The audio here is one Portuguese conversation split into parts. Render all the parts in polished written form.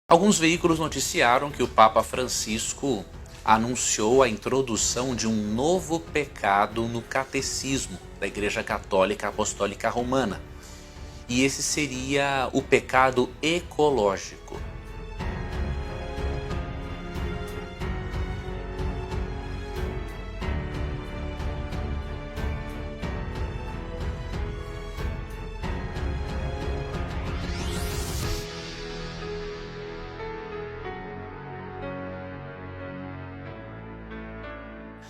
Alguns veículos noticiaram que o Papa Francisco anunciou a introdução de um novo pecado no catecismo da Igreja Católica Apostólica Romana. E esse seria o pecado ecológico.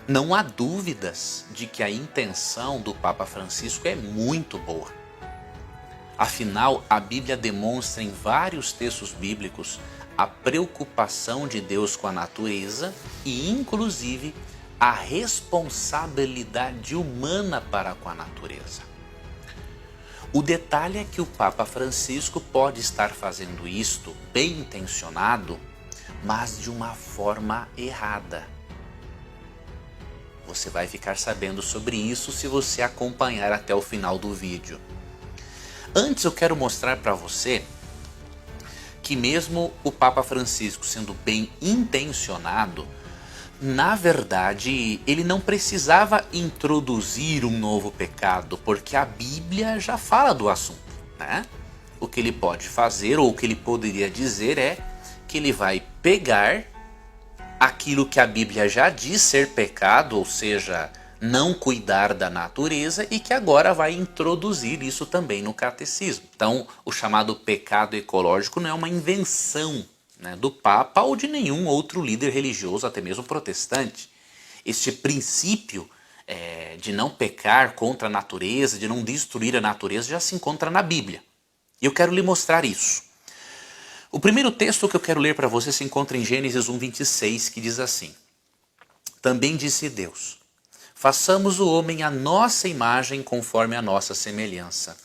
Não há dúvidas de que a intenção do Papa Francisco é muito boa. Afinal, a Bíblia demonstra em vários textos bíblicos a preocupação de Deus com a natureza e, inclusive, a responsabilidade humana para com a natureza. O detalhe é que o Papa Francisco pode estar fazendo isto bem intencionado, mas de uma forma errada. Você vai ficar sabendo sobre isso se você acompanhar até o final do vídeo. Antes eu quero mostrar para você que mesmo o Papa Francisco sendo bem intencionado, na verdade ele não precisava introduzir um novo pecado, porque a Bíblia já fala do assunto, né? O que ele pode fazer, ou o que ele poderia dizer é que ele vai pegar aquilo que a Bíblia já diz ser pecado, ou seja, não cuidar da natureza, e que agora vai introduzir isso também no catecismo. Então, o chamado pecado ecológico não é uma invenção, né, do Papa ou de nenhum outro líder religioso, até mesmo protestante. Este princípio de não pecar contra a natureza, de não destruir a natureza, já se encontra na Bíblia. E eu quero lhe mostrar isso. O primeiro texto que eu quero ler para você se encontra em Gênesis 1:26, que diz assim: Também disse Deus: façamos o homem à nossa imagem, conforme a nossa semelhança.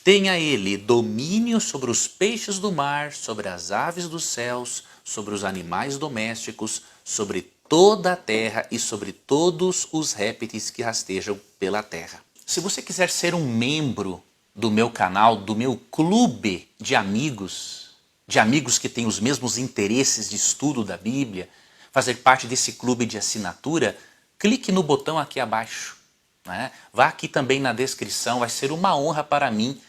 Tenha ele domínio sobre os peixes do mar, sobre as aves dos céus, sobre os animais domésticos, sobre toda a terra e sobre todos os répteis que rastejam pela terra. Se você quiser ser um membro do meu canal, do meu clube de amigos que têm os mesmos interesses de estudo da Bíblia, fazer parte desse clube de assinatura, clique no botão aqui abaixo, né? Vá aqui também na descrição, vai ser uma honra para mim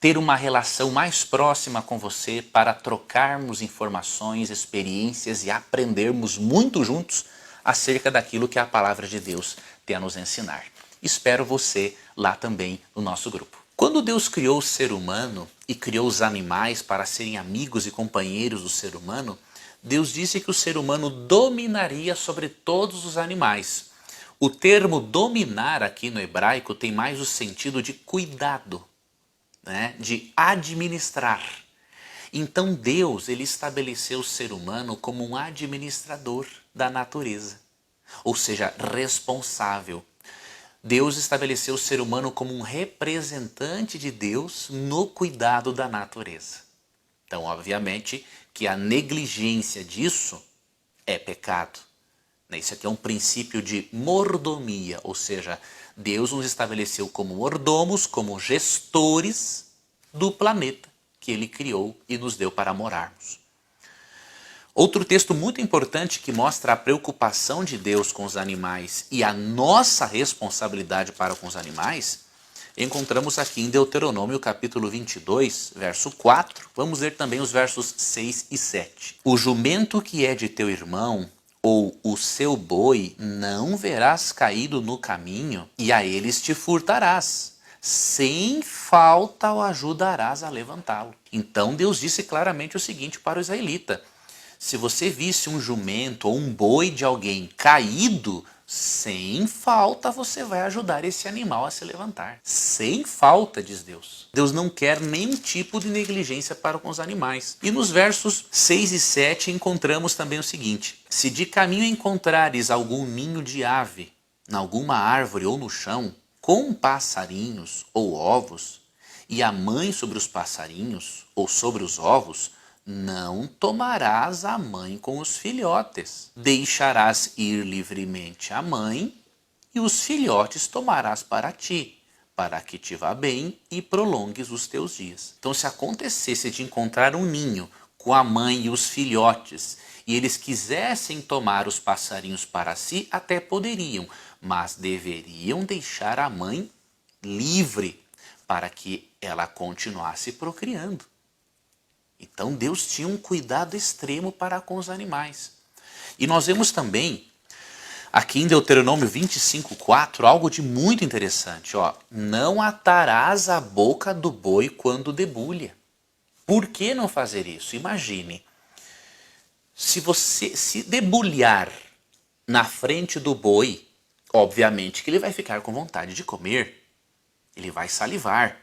ter uma relação mais próxima com você para trocarmos informações, experiências e aprendermos muito juntos acerca daquilo que a palavra de Deus tem a nos ensinar. Espero você lá também no nosso grupo. Quando Deus criou o ser humano e criou os animais para serem amigos e companheiros do ser humano, Deus disse que o ser humano dominaria sobre todos os animais. O termo dominar aqui no hebraico tem mais o sentido de cuidado, né? De administrar. Então Deus ele estabeleceu o ser humano como um administrador da natureza, ou seja, responsável. Deus estabeleceu o ser humano como um representante de Deus no cuidado da natureza. Então, obviamente, que a negligência disso é pecado. Isso aqui é um princípio de mordomia, ou seja, Deus nos estabeleceu como mordomos, como gestores do planeta que Ele criou e nos deu para morarmos. Outro texto muito importante que mostra a preocupação de Deus com os animais e a nossa responsabilidade para com os animais, encontramos aqui em Deuteronômio capítulo 22, verso 4. Vamos ler também os versos 6 e 7. O jumento que é de teu irmão, ou o seu boi, não verás caído no caminho, e a eles te furtarás. Sem falta o ajudarás a levantá-lo. Então Deus disse claramente o seguinte para o israelita: se você visse um jumento ou um boi de alguém caído, sem falta você vai ajudar esse animal a se levantar. Sem falta, diz Deus. Deus não quer nenhum tipo de negligência para com os animais. E nos versos 6 e 7 encontramos também o seguinte: se de caminho encontrares algum ninho de ave, em alguma árvore ou no chão, com passarinhos ou ovos, e a mãe sobre os passarinhos ou sobre os ovos, não tomarás a mãe com os filhotes. Deixarás ir livremente a mãe, e os filhotes tomarás para ti, para que te vá bem e prolongues os teus dias. Então, se acontecesse de encontrar um ninho com a mãe e os filhotes, e eles quisessem tomar os passarinhos para si, até poderiam, mas deveriam deixar a mãe livre para que ela continuasse procriando. Então Deus tinha um cuidado extremo para com os animais. E nós vemos também, aqui em Deuteronômio 25:4, algo de muito interessante. Ó, não atarás a boca do boi quando debulha. Por que não fazer isso? Imagine, se você se debulhar na frente do boi, obviamente que ele vai ficar com vontade de comer, ele vai salivar.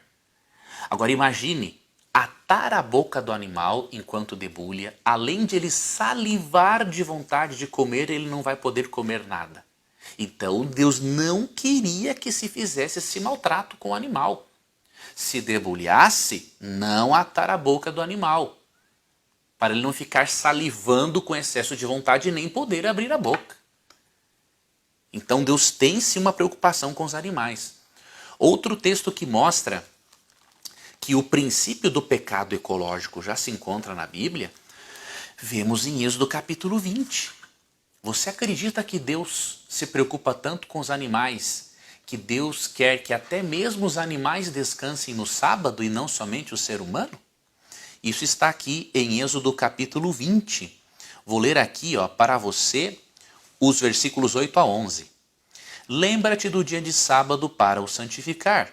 Agora imagine atar a boca do animal enquanto debulha, além de ele salivar de vontade de comer, ele não vai poder comer nada. Então Deus não queria que se fizesse esse maltrato com o animal. Se debulhasse, não atar a boca do animal, para ele não ficar salivando com excesso de vontade e nem poder abrir a boca. Então Deus tem sim uma preocupação com os animais. Outro texto que mostra que o princípio do pecado ecológico já se encontra na Bíblia, vemos em Êxodo capítulo 20. Você acredita que Deus se preocupa tanto com os animais, que Deus quer que até mesmo os animais descansem no sábado e não somente o ser humano? Isso está aqui em Êxodo capítulo 20. Vou ler aqui para você os versículos 8 a 11. Lembra-te do dia de sábado para o santificar.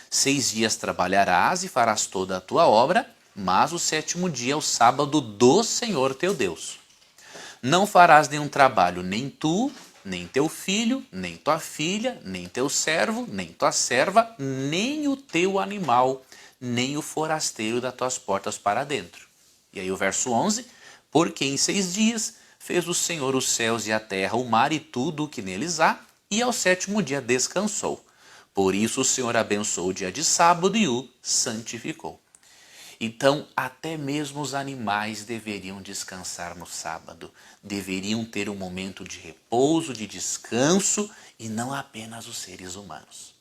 6 dias trabalharás e farás toda a tua obra, mas o 7º dia é o sábado do Senhor teu Deus. Não farás nenhum trabalho, nem tu, nem teu filho, nem tua filha, nem teu servo, nem tua serva, nem o teu animal, nem o forasteiro das tuas portas para dentro. E aí o verso 11, porque em 6 dias fez o Senhor os céus e a terra, o mar e tudo o que neles há, e ao 7º dia descansou. Por isso o Senhor abençoou o dia de sábado e o santificou. Então, até mesmo os animais deveriam descansar no sábado. Deveriam ter um momento de repouso, de descanso, e não apenas os seres humanos.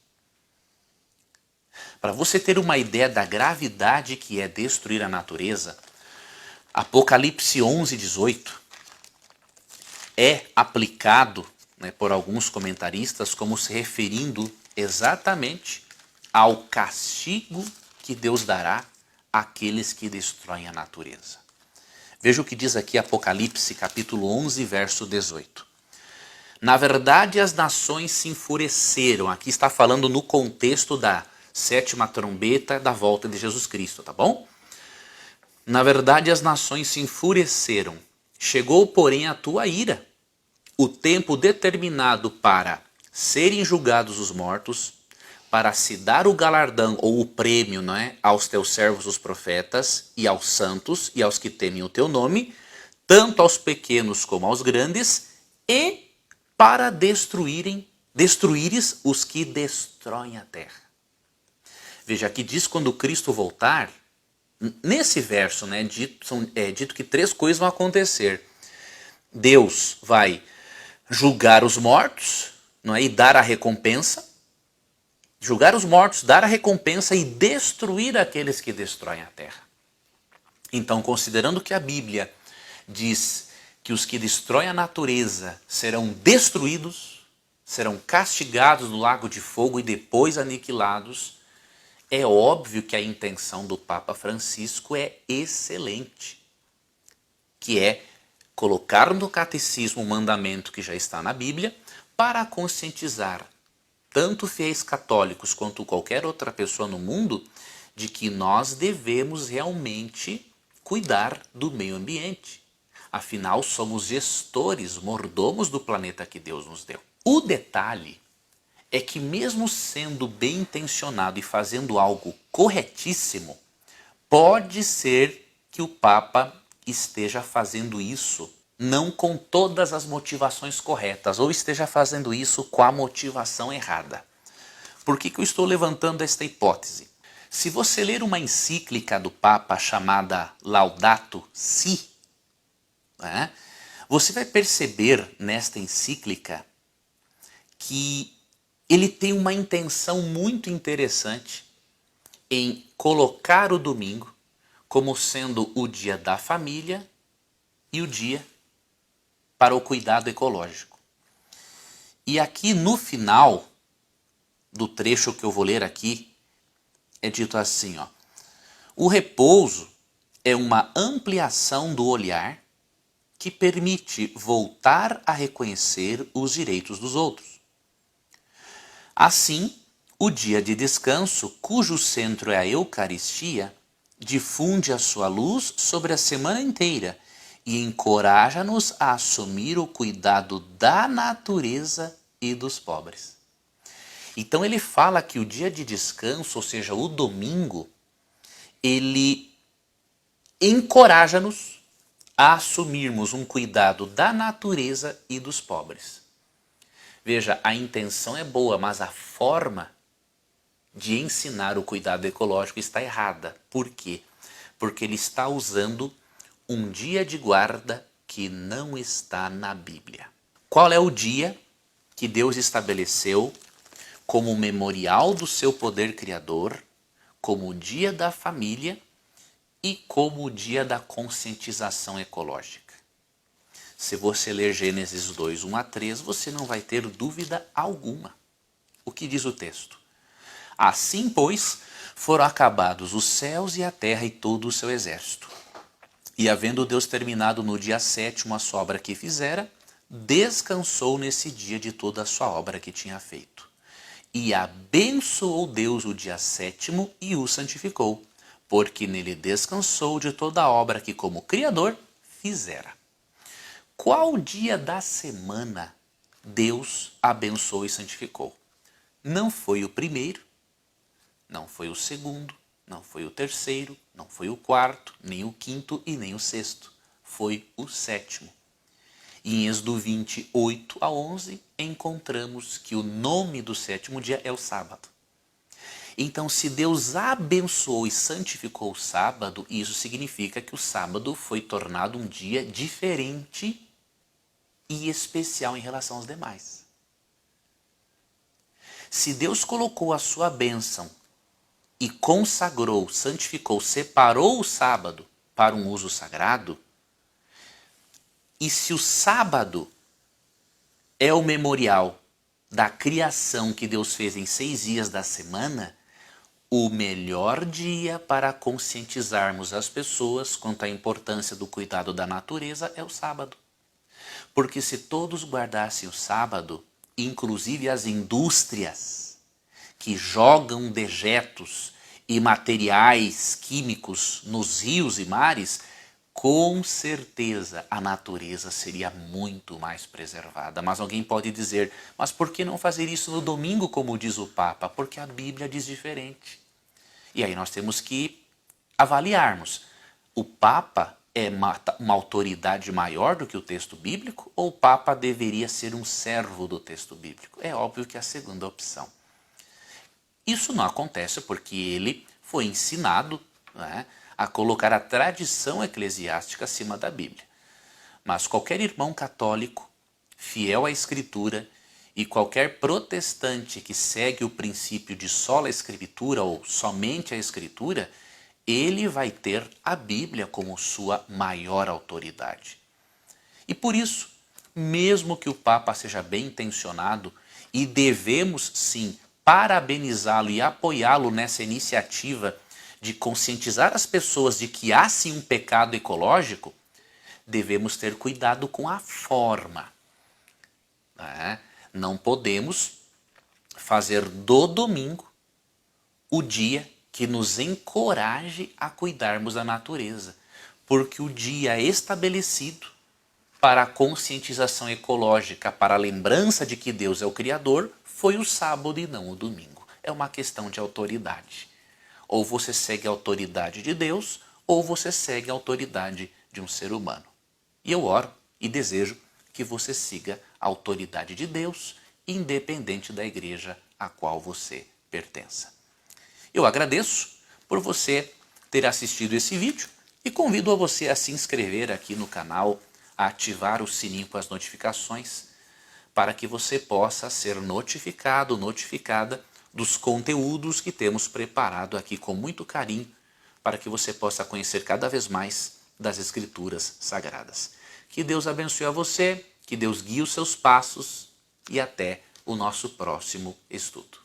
Para você ter uma ideia da gravidade que é destruir a natureza, Apocalipse 11:18 é aplicado por alguns comentaristas como se referindo exatamente ao castigo que Deus dará àqueles que destroem a natureza. Veja o que diz aqui Apocalipse capítulo 11, verso 18. Na verdade, as nações se enfureceram. Aqui está falando no contexto da 7ª trombeta da volta de Jesus Cristo, tá bom? Na verdade, as nações se enfureceram. Chegou, porém, a tua ira, o tempo determinado para serem julgados os mortos, para se dar o galardão ou o prêmio, aos teus servos os profetas e aos santos e aos que temem o teu nome, tanto aos pequenos como aos grandes, e para destruires os que destroem a terra. Veja, aqui diz quando Cristo voltar, nesse verso é dito que 3 coisas vão acontecer. Deus vai julgar os mortos, e dar a recompensa. Julgar os mortos, dar a recompensa e destruir aqueles que destroem a terra. Então, considerando que a Bíblia diz que os que destroem a natureza serão destruídos, serão castigados no lago de fogo e depois aniquilados, é óbvio que a intenção do Papa Francisco é excelente, que é colocar no catecismo um mandamento que já está na Bíblia para conscientizar tanto fiéis católicos quanto qualquer outra pessoa no mundo de que nós devemos realmente cuidar do meio ambiente. Afinal, somos gestores, mordomos do planeta que Deus nos deu. O detalhe é que mesmo sendo bem intencionado e fazendo algo corretíssimo, pode ser que o Papa esteja fazendo isso não com todas as motivações corretas, ou esteja fazendo isso com a motivação errada. Por que eu estou levantando esta hipótese? Se você ler uma encíclica do Papa chamada Laudato Si, você vai perceber nesta encíclica que ele tem uma intenção muito interessante em colocar o domingo como sendo o dia da família e o dia para o cuidado ecológico. E aqui no final do trecho que eu vou ler aqui, é dito assim, ó: o repouso é uma ampliação do olhar que permite voltar a reconhecer os direitos dos outros. Assim, o dia de descanso, cujo centro é a Eucaristia, difunde a sua luz sobre a semana inteira e encoraja-nos a assumir o cuidado da natureza e dos pobres. Então ele fala que o dia de descanso, ou seja, o domingo, ele encoraja-nos a assumirmos um cuidado da natureza e dos pobres. Veja, a intenção é boa, mas a forma de ensinar o cuidado ecológico está errada. Por quê? Porque ele está usando um dia de guarda que não está na Bíblia. Qual é o dia que Deus estabeleceu como memorial do seu poder criador, como o dia da família e como o dia da conscientização ecológica? Se você ler Gênesis 2, 1 a 3, você não vai ter dúvida alguma. O que diz o texto? Assim, pois, foram acabados os céus e a terra e todo o seu exército. E havendo Deus terminado no dia 7º a sua obra que fizera, descansou nesse dia de toda a sua obra que tinha feito. E abençoou Deus o dia 7º e o santificou, porque nele descansou de toda a obra que como Criador fizera. Qual dia da semana Deus abençoou e santificou? Não foi o primeiro, não foi o segundo, não foi o terceiro, não foi o quarto, nem o quinto e nem o sexto. Foi o 7º. E em Êxodo 28 a 11, encontramos que o nome do 7º dia é o sábado. Então, se Deus abençoou e santificou o sábado, isso significa que o sábado foi tornado um dia diferente e especial em relação aos demais. Se Deus colocou a sua bênção e consagrou, santificou, separou o sábado para um uso sagrado, e se o sábado é o memorial da criação que Deus fez em 6 dias da semana, o melhor dia para conscientizarmos as pessoas quanto à importância do cuidado da natureza é o sábado. Porque se todos guardassem o sábado, inclusive as indústrias que jogam dejetos e materiais químicos nos rios e mares, com certeza a natureza seria muito mais preservada. Mas alguém pode dizer, mas por que não fazer isso no domingo, como diz o Papa? Porque a Bíblia diz diferente. E aí nós temos que avaliarmos. O Papa é uma autoridade maior do que o texto bíblico ou o Papa deveria ser um servo do texto bíblico? É óbvio que é a segunda opção. Isso não acontece porque ele foi ensinado, né, a colocar a tradição eclesiástica acima da Bíblia. Mas qualquer irmão católico, fiel à Escritura, e qualquer protestante que segue o princípio de sola Escritura ou somente a Escritura, ele vai ter a Bíblia como sua maior autoridade. E por isso, mesmo que o Papa seja bem intencionado, e devemos sim parabenizá-lo e apoiá-lo nessa iniciativa de conscientizar as pessoas de que há sim um pecado ecológico, devemos ter cuidado com a forma. Não podemos fazer do domingo o dia que nos encoraje a cuidarmos da natureza, porque o dia estabelecido para a conscientização ecológica, para a lembrança de que Deus é o Criador, foi o sábado e não o domingo. É uma questão de autoridade. Ou você segue a autoridade de Deus, ou você segue a autoridade de um ser humano. E eu oro e desejo que você siga a autoridade de Deus, independente da igreja a qual você pertença. Eu agradeço por você ter assistido esse vídeo e convido a você a se inscrever aqui no canal, a ativar o sininho com as notificações, para que você possa ser notificado, notificada dos conteúdos que temos preparado aqui com muito carinho para que você possa conhecer cada vez mais das Escrituras Sagradas. Que Deus abençoe a você, que Deus guie os seus passos e até o nosso próximo estudo.